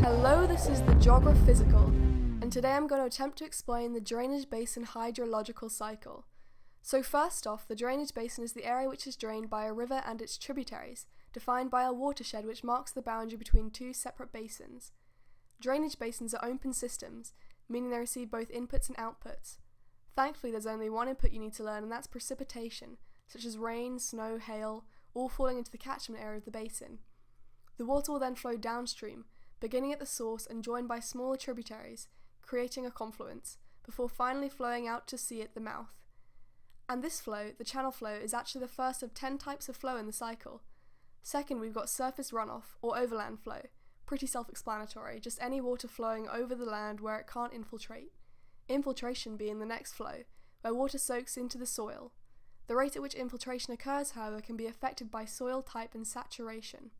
Hello, this is the Geographysical, and today I'm going to attempt to explain the drainage basin hydrological cycle. So first off, the drainage basin is the area which is drained by a river and its tributaries, defined by a watershed which marks the boundary between two separate basins. Drainage basins are open systems, meaning they receive both inputs and outputs. Thankfully, there's only one input you need to learn, and that's precipitation, such as rain, snow, hail, all falling into the catchment area of the basin. The water will then flow downstream, beginning at the source and joined by smaller tributaries, creating a confluence, before finally flowing out to sea at the mouth. And this flow, the channel flow, is actually the first of 10 types of flow in the cycle. Second, we've got surface runoff, or overland flow. Pretty self-explanatory, just any water flowing over the land where it can't infiltrate. Infiltration being the next flow, where water soaks into the soil. The rate at which infiltration occurs, however, can be affected by soil type and saturation.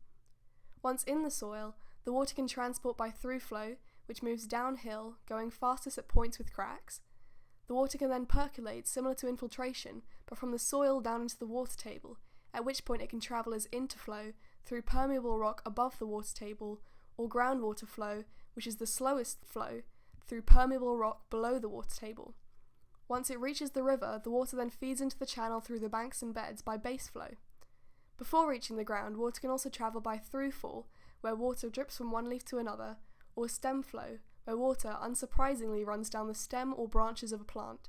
Once in the soil, the water can transport by through flow, which moves downhill, going fastest at points with cracks. The water can then percolate, similar to infiltration, but from the soil down into the water table, at which point it can travel as interflow through permeable rock above the water table, or groundwater flow, which is the slowest flow, through permeable rock below the water table. Once it reaches the river, the water then feeds into the channel through the banks and beds by base flow. Before reaching the ground, water can also travel by through fall, where water drips from one leaf to another, or stem flow, where water, unsurprisingly, runs down the stem or branches of a plant.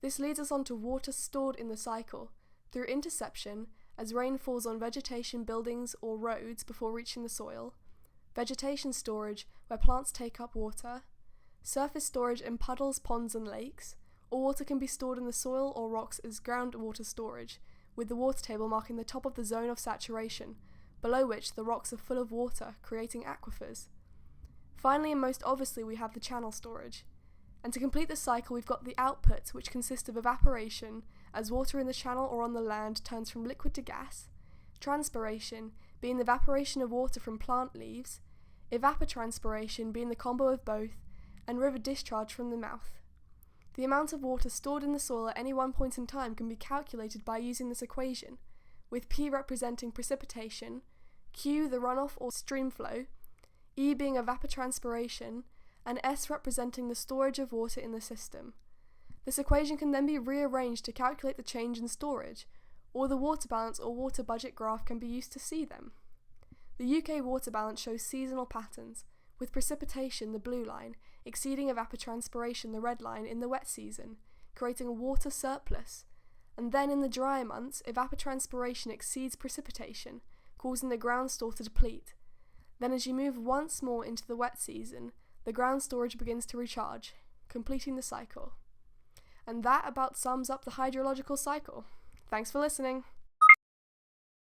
This leads us on to water stored in the cycle, through interception, as rain falls on vegetation, buildings, or roads before reaching the soil, vegetation storage, where plants take up water, surface storage in puddles, ponds, and lakes, or water can be stored in the soil or rocks as groundwater storage, with the water table marking the top of the zone of saturation, below which the rocks are full of water, creating aquifers. Finally, and most obviously, we have the channel storage. And to complete the cycle, we've got the outputs, which consist of evaporation, as water in the channel or on the land turns from liquid to gas, transpiration, being the evaporation of water from plant leaves, evapotranspiration, being the combo of both, and river discharge from the mouth. The amount of water stored in the soil at any one point in time can be calculated by using this equation, with P representing precipitation, Q the runoff or stream flow, E being evapotranspiration, and S representing the storage of water in the system. This equation can then be rearranged to calculate the change in storage, or the water balance or water budget graph can be used to see them. The UK water balance shows seasonal patterns, with precipitation, the blue line, exceeding evapotranspiration, the red line, in the wet season, creating a water surplus. And then in the drier months, evapotranspiration exceeds precipitation, causing the ground store to deplete. Then as you move once more into the wet season, the ground storage begins to recharge, completing the cycle. And that about sums up the hydrological cycle. Thanks for listening.